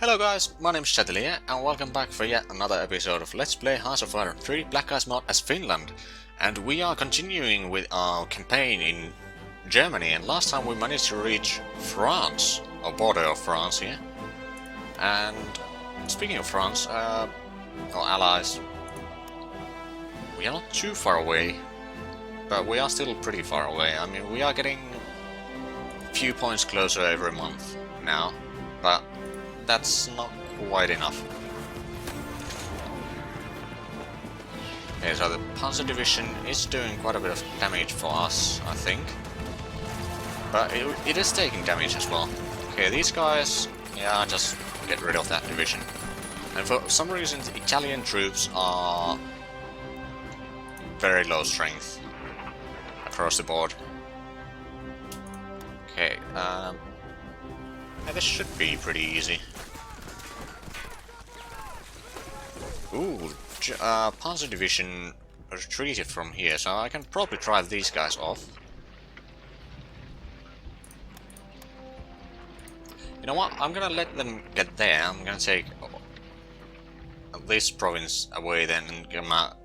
Hello guys, my name is Zhatelier and welcome back for yet another episode of Let's Play Hearts of Iron 3 Black Guys mod as Finland. And we are continuing with our campaign in Germany, and last time we managed to reach France, or border of France here. And speaking of France, our allies, we are not too far away, but we are still pretty far away. I mean, we are getting a few points closer every month now, but that's not quite enough. Okay, so the Panzer Division is doing quite a bit of damage for us, I think. But it is taking damage as well. Okay, these guys, yeah, just get rid of that division. And for some reason, the Italian troops are very low strength across the board. Okay, yeah, this should be pretty easy. Ooh, Panzer Division retreated from here, so I can probably drive these guys off. You know what? I'm gonna let them get there. I'm gonna take this province away then, and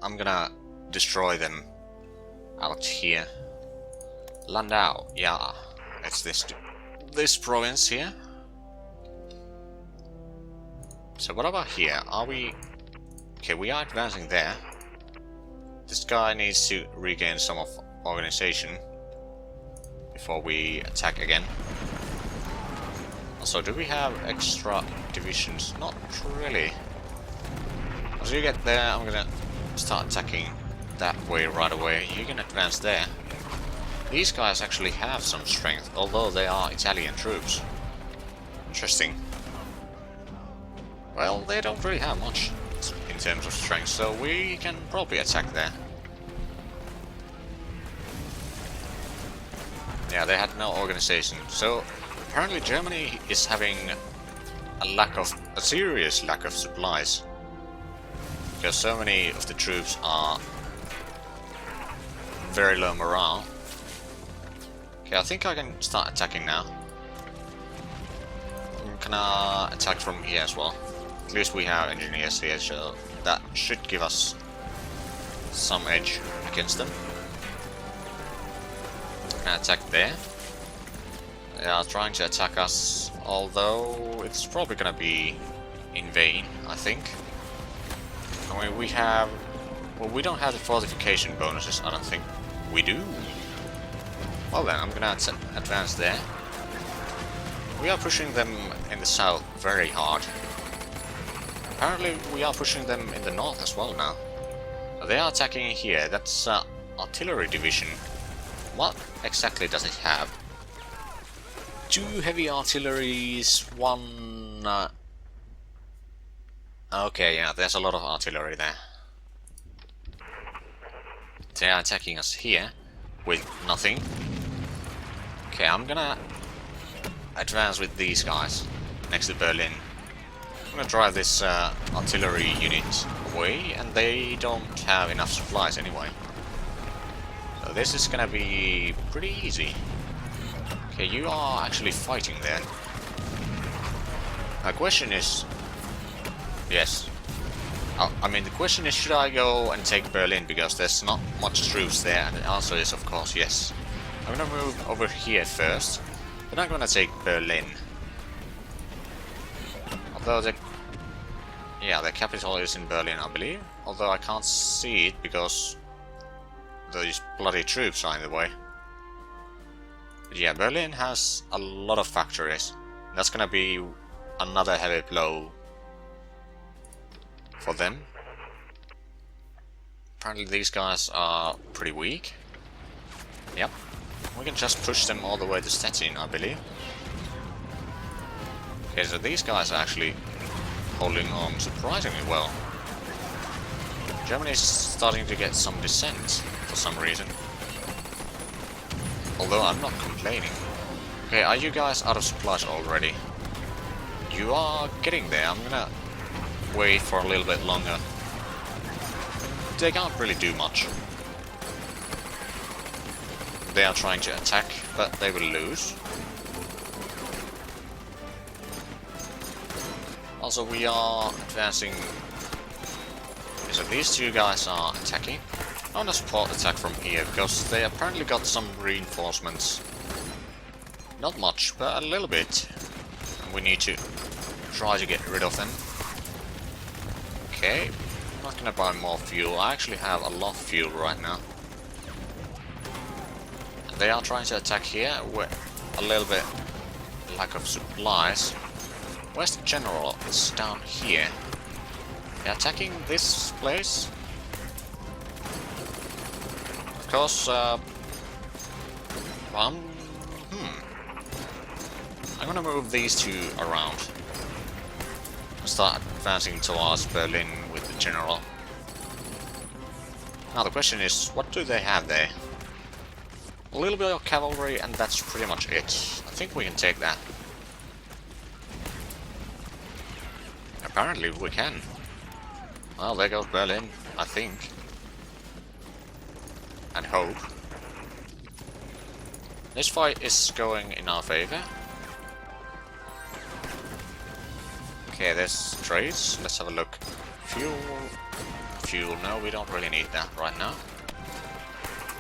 I'm gonna destroy them out here. Landau, yeah, it's this province here. So what about here? Are we... Okay, we are advancing there. This guy needs to regain some of organization before we attack again. Also, do we have extra divisions? Not really. As you get there, I'm gonna start attacking that way right away. You can advance there. These guys actually have some strength, although they are Italian troops. Interesting. Well, they don't really have much in terms of strength, so we can probably attack there. Yeah, they had no organization, so apparently Germany is having a serious lack of supplies, because so many of the troops are very low morale. Okay, I think I can start attacking now. I'm gonna attack from here as well. At least we have engineers here, so that should give us some edge against them. Can attack there. They are trying to attack us, although it's probably gonna be in vain, I think. I mean, we have... Well, we don't have the fortification bonuses, I don't think. We do. Well then, I'm gonna advance there. We are pushing them in the south very hard. Apparently we are pushing them in the north as well now. They are attacking here. That's artillery division. What exactly does it have? 2 heavy artilleries, 1... Okay, yeah, there's a lot of artillery there. They are attacking us here with nothing. Okay, I'm gonna advance with these guys next to Berlin. I'm gonna drive this artillery unit away, and they don't have enough supplies anyway. So this is gonna be pretty easy. Okay, you are actually fighting there. My question is... Yes. I mean, the question is, should I go and take Berlin, because there's not much troops there, and the answer is of course yes. I'm gonna move over here first, then I'm gonna take Berlin. Although the capital is in Berlin, I believe. Although I can't see it because those bloody troops are in the way. But yeah, Berlin has a lot of factories. That's gonna be another heavy blow for them. Apparently these guys are pretty weak. Yep. We can just push them all the way to Stettin, I believe. Okay, so these guys are actually holding on surprisingly well. Germany is starting to get some dissent for some reason. Although I'm not complaining. Okay, are you guys out of supplies already? You are getting there. I'm gonna wait for a little bit longer. They can't really do much. They are trying to attack, but they will lose. Also, we are advancing. So these two guys are attacking. I want to support attack from here, because they apparently got some reinforcements. Not much, but a little bit. And we need to try to get rid of them. Okay, I'm not gonna buy more fuel. I actually have a lot of fuel right now. And they are trying to attack here with a little bit lack of supplies. Where's the general? It's down here. They're attacking this place. Of course, I'm gonna move these two around. Start advancing towards Berlin with the general. Now the question is, what do they have there? A little bit of cavalry, and that's pretty much it. I think we can take that. Apparently we can. Well, there goes Berlin, I think. And hope. This fight is going in our favor. Okay, there's trades. Let's have a look. Fuel. Fuel. No, we don't really need that right now.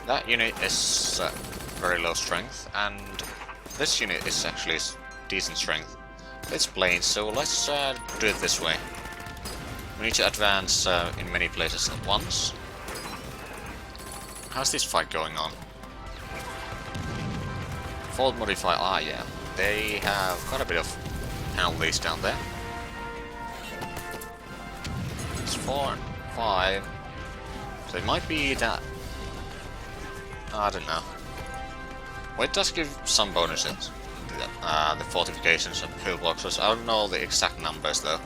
That unit is very low strength, and this unit is actually decent strength. It's plain, so let's do it this way. We need to advance in many places at once. How's this fight going on? Fault modify. Ah, yeah. They have quite a bit of penalties down there. It's 4 and 5. So it might be that. I don't know. Well, it does give some bonuses. The fortifications and pillboxes. I don't know the exact numbers though.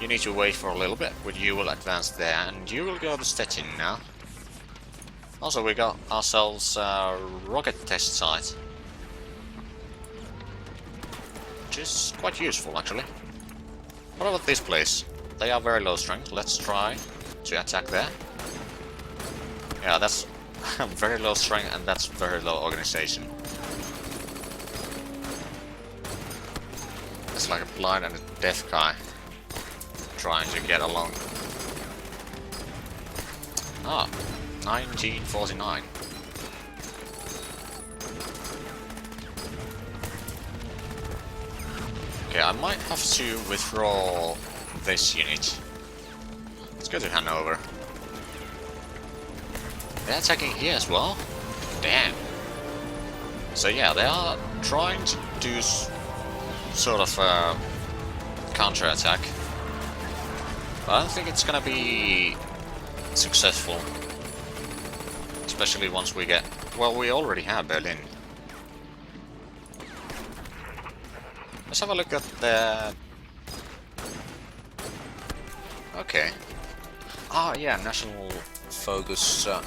You need to wait for a little bit, but you will advance there, and you will go to Stettin now. Also, we got ourselves a rocket test site, which is quite useful actually. What about this place? They are very low strength. Let's try to attack there. Yeah, that's very low strength, and that's very low organization. It's like a blind and a deaf guy trying to get along. Ah, 1949. Okay, I might have to withdraw this unit. Let's go to Hanover. They're attacking here as well? Damn. So yeah, they are trying to do sort of counter-attack. But I don't think it's gonna be successful. Especially once we get... Well, we already have Berlin. Let's have a look at the... Okay. Ah, yeah, national focus. I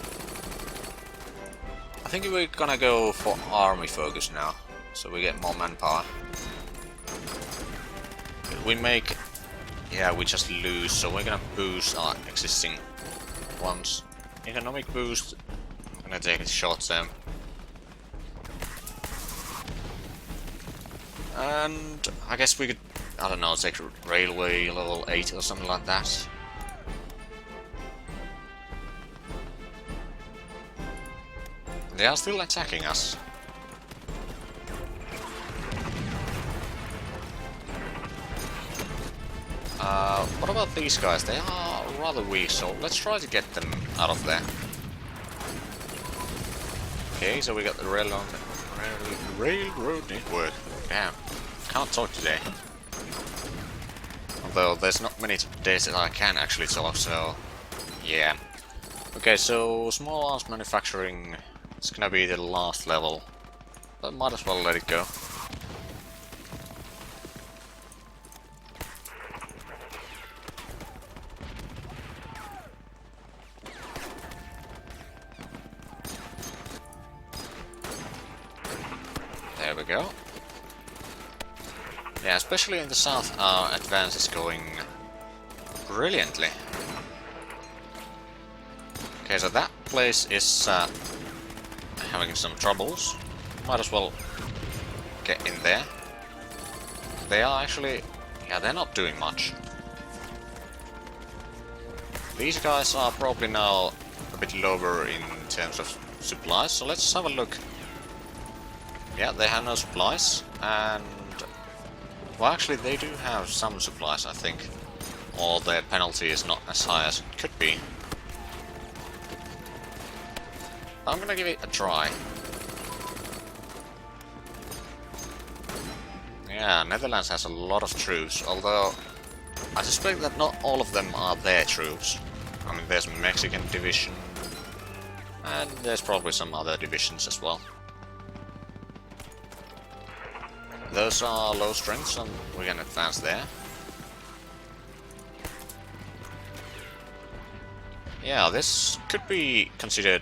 think we're gonna go for army focus now, so we get more manpower. We make... Yeah, we just lose, so we're gonna boost our existing ones. Economic boost, I'm gonna take it short term. And I guess we could, I don't know, take railway level 8 or something like that. They are still attacking us. What about these guys? They are rather weak, so let's try to get them out of there. Okay, so we got the railroad network. Damn, can't talk today. Although there's not many days that I can actually talk, so yeah. Okay, so small arms manufacturing. It's gonna be the last level, but might as well let it go. There we go. Yeah, especially in the south, our advance is going brilliantly. Okay, so that place is having some troubles. Might as well get in there. They are actually Yeah, they're not doing much. These guys are probably now a bit lower in terms of supplies, so let's have a look. Yeah, they have no supplies, and... well, actually, they do have some supplies, I think. Or their penalty is not as high as it could be. I'm gonna give it a try. Yeah, Netherlands has a lot of troops, although I suspect that not all of them are their troops. I mean, there's a Mexican division, and there's probably some other divisions as well. Those are low strength, so we can advance there. Yeah, this could be considered...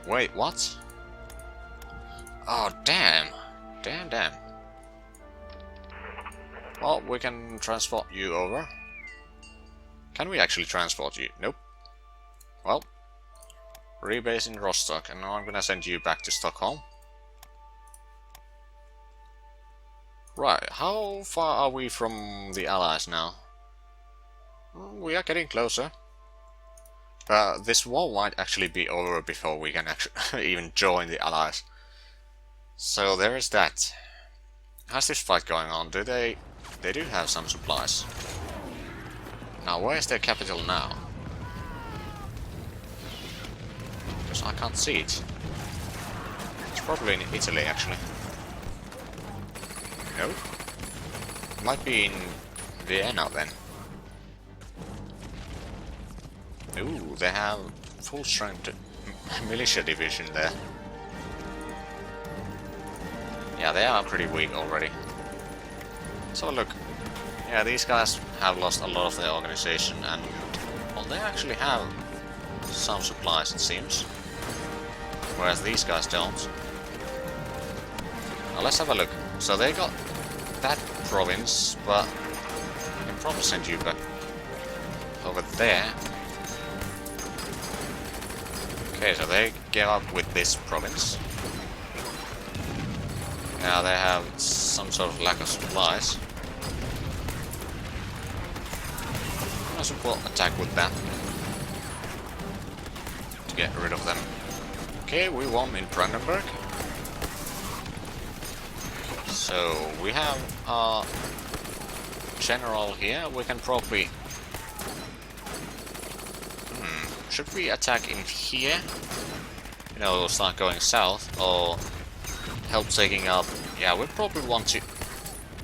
wait, what? Oh, damn. Damn. Well, we can transport you over. Can we actually transport you? Nope. Well, rebase in Rostock, and now I'm gonna send you back to Stockholm. Right, how far are we from the Allies now? We are getting closer. This war might actually be over before we can actually even join the Allies. So there is that. How's this fight going on? They do have some supplies. Now, where is their capital now? Because I can't see it. It's probably in Italy, actually. No? It might be in Vienna, then. Ooh, they have full-strength militia division there. Yeah, they are pretty weak already. So look, yeah, these guys have lost a lot of their organization, and well, they actually have some supplies, it seems, whereas these guys don't. Now let's have a look. So they got that province, but I can probably send you back over there. Okay, so they gave up with this province. Yeah, they have some sort of lack of supplies. Might as well attack with that to get rid of them. Okay, we won in Brandenburg. So we have our general here. We can probably... should we attack in here? You know, start going south, or help taking up... yeah, we probably want to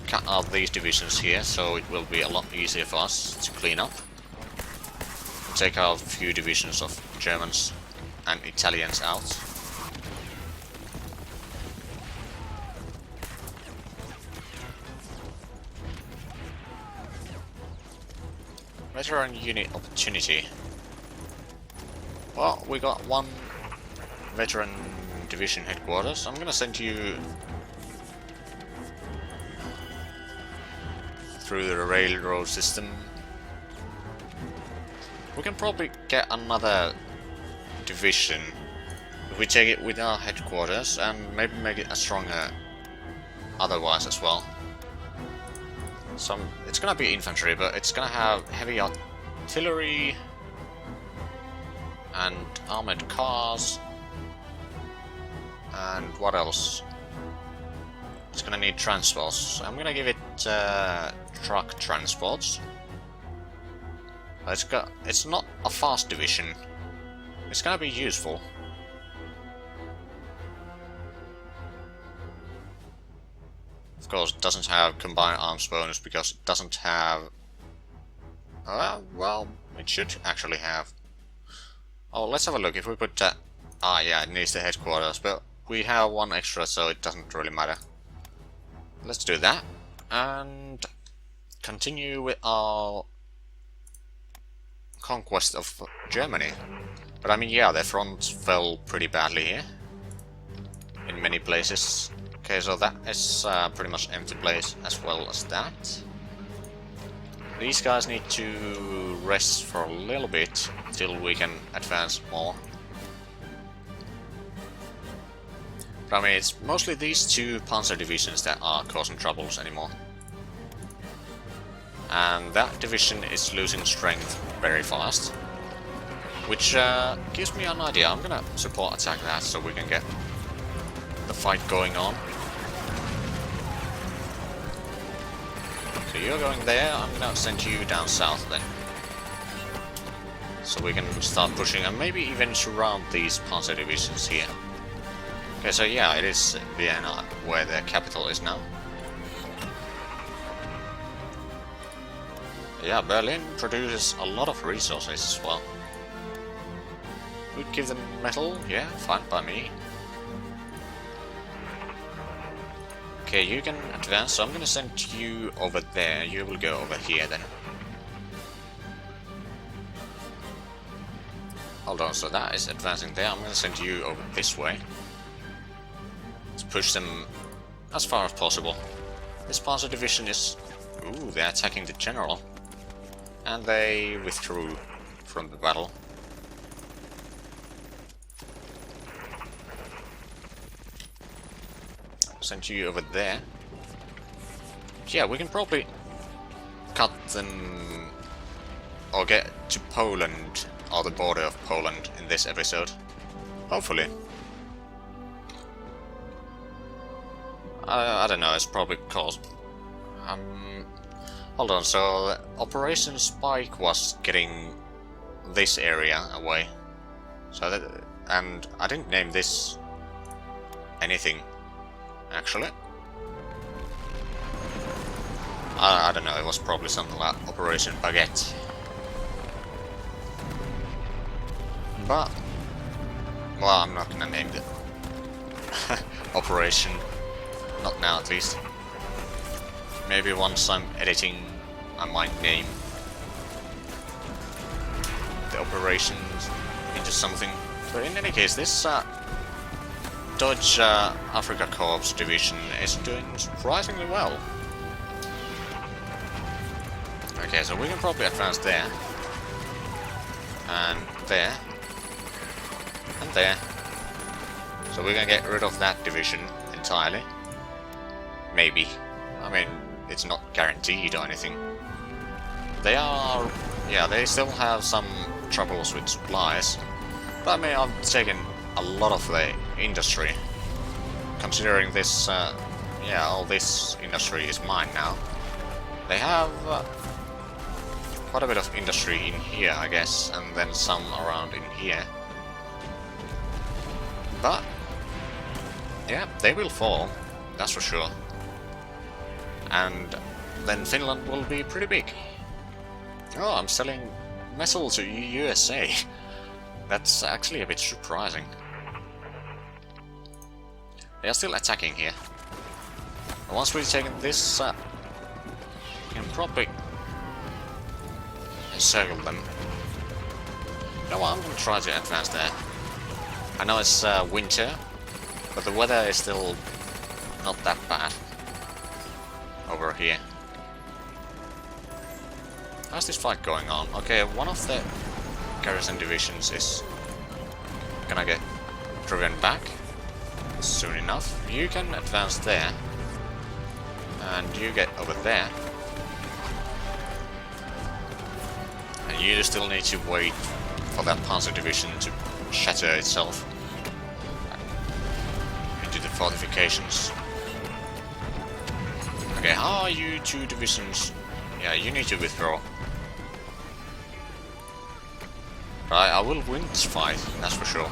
cut out these divisions here, so it will be a lot easier for us to clean up. Take out a few divisions of Germans and Italians out. Veteran unit opportunity. Well, we got one veteran division headquarters. I'm gonna send you through the railroad system. We can probably get another division if we take it with our headquarters and maybe make it a stronger otherwise as well. It's gonna be infantry, but it's gonna have heavy artillery and armored cars. And what else? It's gonna need transports. I'm gonna give it truck transports. It's not a fast division. It's gonna be useful. Of course, it doesn't have combined arms bonus because it doesn't have... well, it should actually have. Oh, let's have a look. If we put that... ah, yeah, it needs the headquarters, but we have one extra, so it doesn't really matter. Let's do that, and continue with our conquest of Germany. But I mean, yeah, their front fell pretty badly here, in many places. Okay, so that is pretty much empty place as well as that. These guys need to rest for a little bit till we can advance more. But I mean, it's mostly these two panzer divisions that are causing troubles anymore. And that division is losing strength very fast. Which gives me an idea. I'm gonna support attack that so we can get the fight going on. So you're going there, I'm gonna send you down south then. So we can start pushing and maybe even surround these panzer divisions here. Okay, so yeah, it is Vienna where the capital is now. Yeah, Berlin produces a lot of resources as well. Would give them metal, yeah, fine by me. Okay, you can advance, so I'm gonna send you over there, you will go over here then. Hold on, so that is advancing there, I'm gonna send you over this way. Let's push them as far as possible. This panzer division is... Ooh, they're attacking the general. And they withdrew from the battle. Send you over there. Yeah, we can probably cut them or get to Poland or the border of Poland in this episode. Hopefully. I don't know, it's probably caused... hold on, so Operation Spike was getting this area away. So that... and I didn't name this anything. Actually, I don't know, it was probably something like Operation Baguette. But, well, I'm not gonna name it Operation, not now at least. Maybe once I'm editing, I might name the operations into something. But in any case, this Dutch Africa Corps division is doing surprisingly well. Okay, so we can probably advance there. And there. And there. So we're gonna get rid of that division entirely. Maybe. I mean, it's not guaranteed or anything. They are... yeah, they still have some troubles with supplies. But I mean, I've taken a lot of the industry, considering this, yeah, all this industry is mine now. They have quite a bit of industry in here, I guess, and then some around in here. But, yeah, they will fall, that's for sure. And then Finland will be pretty big. Oh, I'm selling metal to USA. That's actually a bit surprising. They are still attacking here. And once we've taken this, we can probably encircle them. You know what, I'm gonna try to advance there. I know it's winter, but the weather is still not that bad over here. How's this fight going on? Okay, one of the garrison divisions is gonna get driven back soon enough. You can advance there, and you get over there, and you still need to wait for that panzer division to shatter itself into the fortifications. Okay, how are you two divisions? Yeah, you need to withdraw. Right, I will win this fight, that's for sure.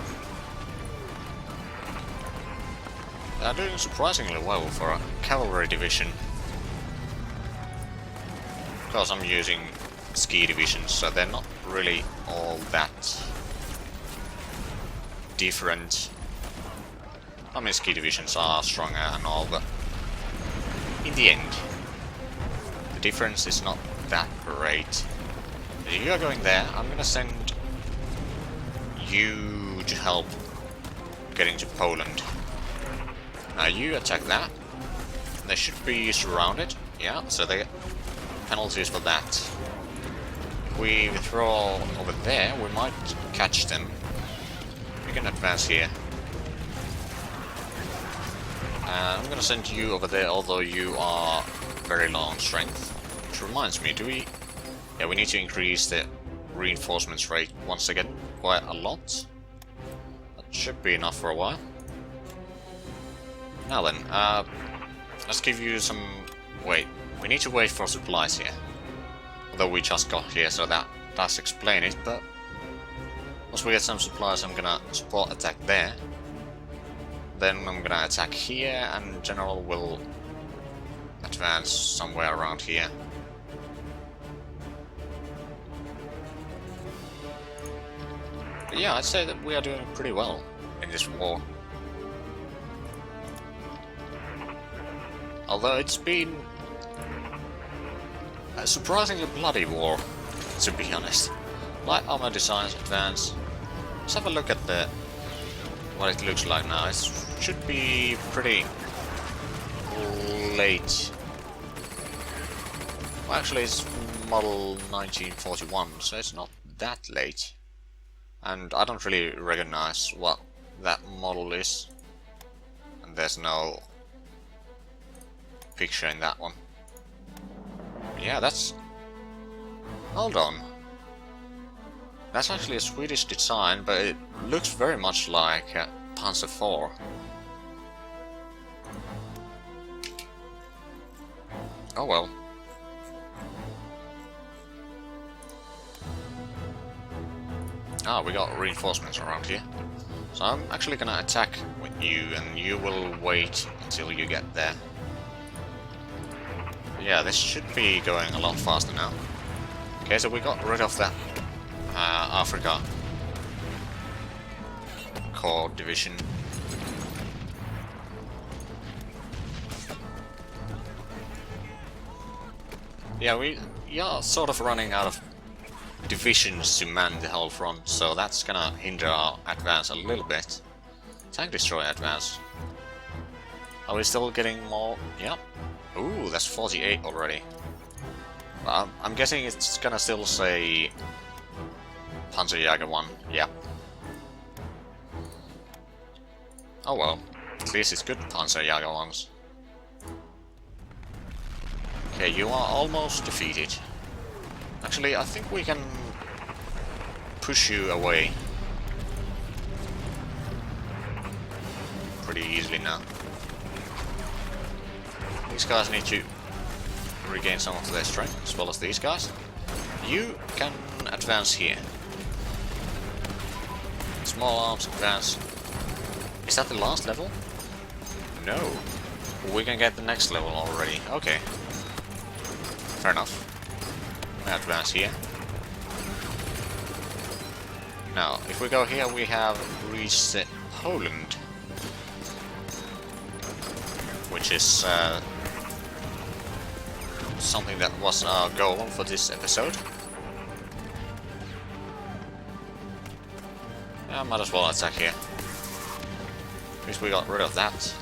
They're doing surprisingly well for a cavalry division. Of course, I'm using ski divisions, so they're not really all that different. I mean, ski divisions are stronger and all, but in the end, the difference is not that great. You are going there, I'm gonna send you to help getting to Poland. Now you attack that. They should be surrounded. Yeah, so they get penalties for that. If we withdraw over there, we might catch them. We can advance here. I'm gonna send you over there, although you are very low on strength. which reminds me, do we... Yeah, we need to increase the reinforcements rate once again quite a lot. That should be enough for a while. Now then, let's give you some... Wait, we need to wait for supplies here. Although we just got here, so that does explain it, but... Once we get some supplies, I'm gonna support attack there. Then I'm gonna attack here, and General will advance somewhere around here. But yeah, I'd say that we are doing pretty well in this war. Although it's been a surprisingly bloody war, to be honest. Light armor designs advance. Let's have a look at what it looks like now. It should be pretty late. Well, actually it's model 1941, so it's not that late. And I don't really recognize what that model is. And there's no picture in that one. Yeah, that's... Hold on. That's actually a Swedish design, but it looks very much like Panzer IV. Oh well. Ah, we got reinforcements around here. So I'm actually gonna attack with you, and you will wait until you get there. Yeah, this should be going a lot faster now. Okay, so we got rid of that Africa Corps division. Yeah, we are sort of running out of divisions to man the whole front, so that's gonna hinder our advance a little bit. Tank destroyer advance. Are we still getting more? Yep. Ooh, that's 48 already. I'm guessing it's gonna still say Panzerjäger 1. Yeah. Oh well. At least it's good Panzerjäger 1s. Okay, you are almost defeated. Actually, I think we can push you away pretty easily now. These guys need to regain some of their strength, as well as these guys. You can advance here. Small arms advance. Is that the last level? No. We can get the next level already. Okay. Fair enough. We advance here. Now, if we go here, we have reached Poland, which is something that was our goal for this episode. Yeah, might as well attack here. At least we got rid of that.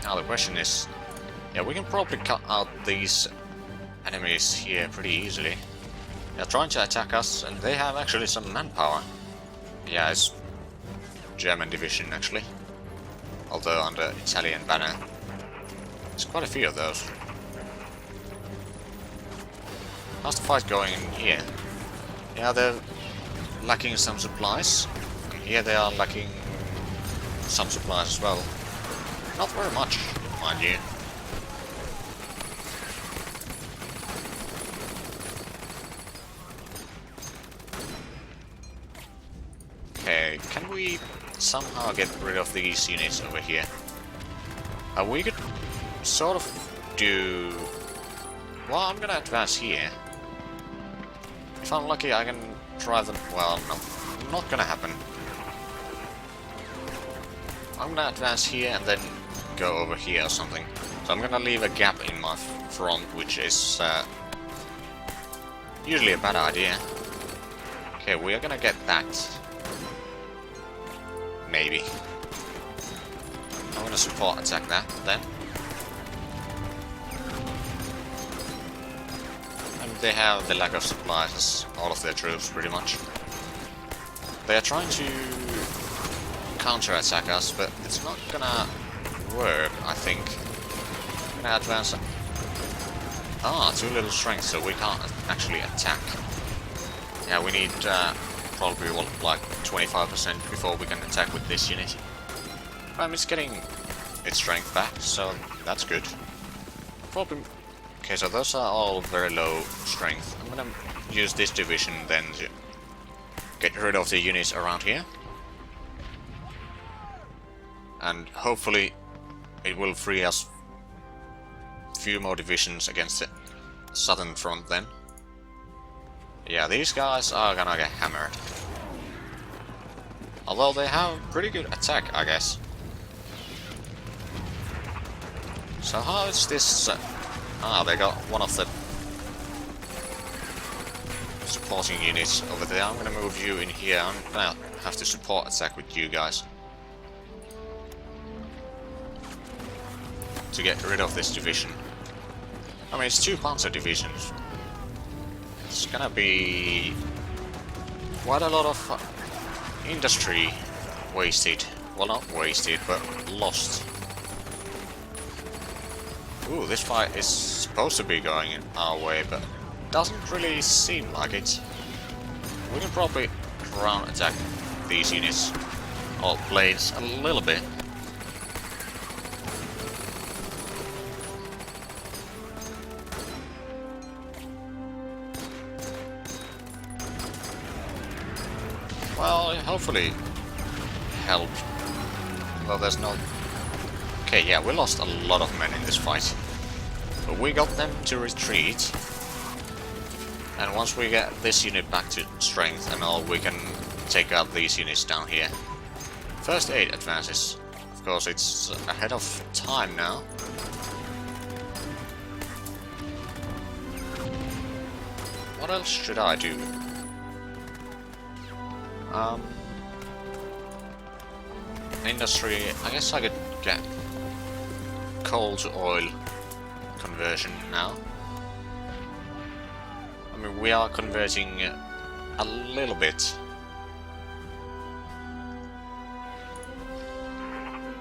Now the question is, yeah, we can probably cut out these enemies here pretty easily. They're trying to attack us, and they have actually some manpower. Yeah, it's German division actually, although under Italian banner. There's quite a few of those. How's the fight going in here? Yeah, they're lacking some supplies. Here they are lacking some supplies as well. Not very much, mind you. Okay, can we somehow get rid of these units over here? We could sort of do... Well, I'm gonna advance here. If I'm lucky, I can drive them... Well, no, not gonna happen. I'm gonna advance here and then go over here or something. So I'm gonna leave a gap in my front, which is usually a bad idea. Okay, we are gonna get that. Maybe. I'm gonna support attack that then. And they have the lack of supplies as all of their troops pretty much. They are trying to counter-attack us, but it's not gonna work, I think. gonna advance. Ah, too little strength, so we can't actually attack. Yeah, we need probably like 25% before we can attack with this unit. It's getting its strength back, so that's good. Probably. Okay, so those are all very low strength. I'm gonna use this division then to get rid of the units around here. And hopefully it will free us a few more divisions against the southern front then. Yeah, these guys are gonna get hammered. Although they have pretty good attack, I guess. So how is this... they got one of the supporting units over there. I'm gonna move you in here. I'm gonna have to support attack with you guys to get rid of this division. I mean, it's 2 panzer divisions. It's gonna be quite a lot of industry wasted. Well, not wasted, but lost. Ooh, this fight is supposed to be going our way, but doesn't really seem like it. We can probably ground attack these units, or blades, a little bit. Well, hopefully help. Well, there's no... Okay, yeah, we lost a lot of men in this fight. But we got them to retreat. And once we get this unit back to strength and all, we can take out these units down here. First aid advances. Of course, it's ahead of time now. What else should I do? Industry, I guess I could get coal to oil conversion now. I mean, we are converting a little bit.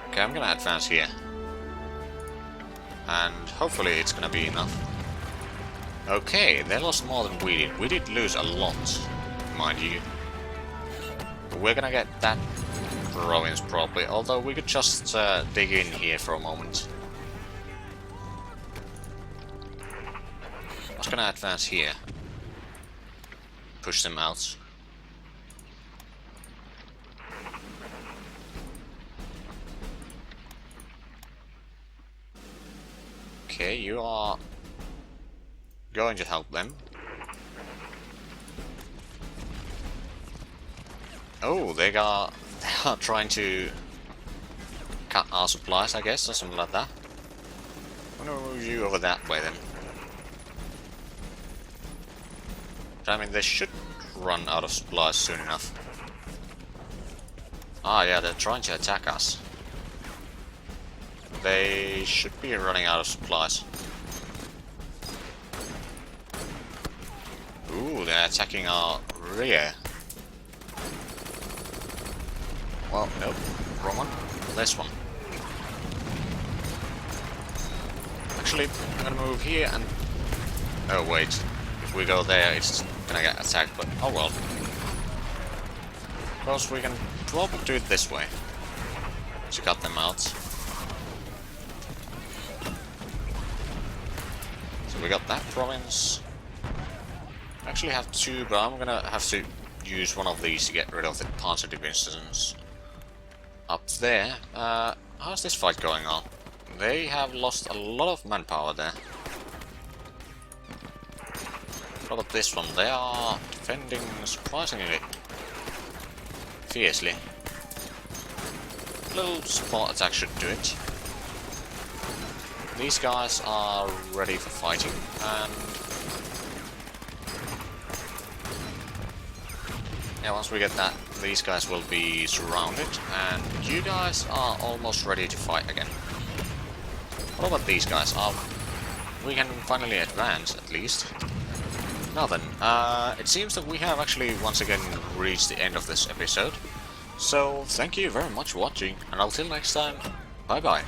Okay, I'm gonna advance here. And hopefully it's gonna be enough. Okay, they lost more than we did. We did lose a lot, mind you. But we're gonna get that province probably, although we could just dig in here for a moment. I was gonna advance here. Push them out. Okay, you are going to help them. Oh, they are trying to cut our supplies, I guess, or something like that. I'm gonna move you over that way then. I mean, they should run out of supplies soon enough. Ah, yeah, they're trying to attack us. They should be running out of supplies. Ooh, they're attacking our rear. Well, nope, wrong one. This one. Actually, I'm gonna move here and... Oh wait, if we go there, it's gonna get attacked, but oh well. Of course, we can probably do it this way to cut them out. So we got that province. I actually have 2, but I'm gonna have to use one of these to get rid of the panzer divisions up there. How's this fight going on? They have lost a lot of manpower there. What about this one? They are defending surprisingly fiercely. A little support attack should do it. These guys are ready for fighting, and yeah, once we get that, these guys will be surrounded, and you guys are almost ready to fight again. What about these guys? We can finally advance, at least. Now then, it seems that we have actually once again reached the end of this episode. So, thank you very much for watching, and until next time, bye bye.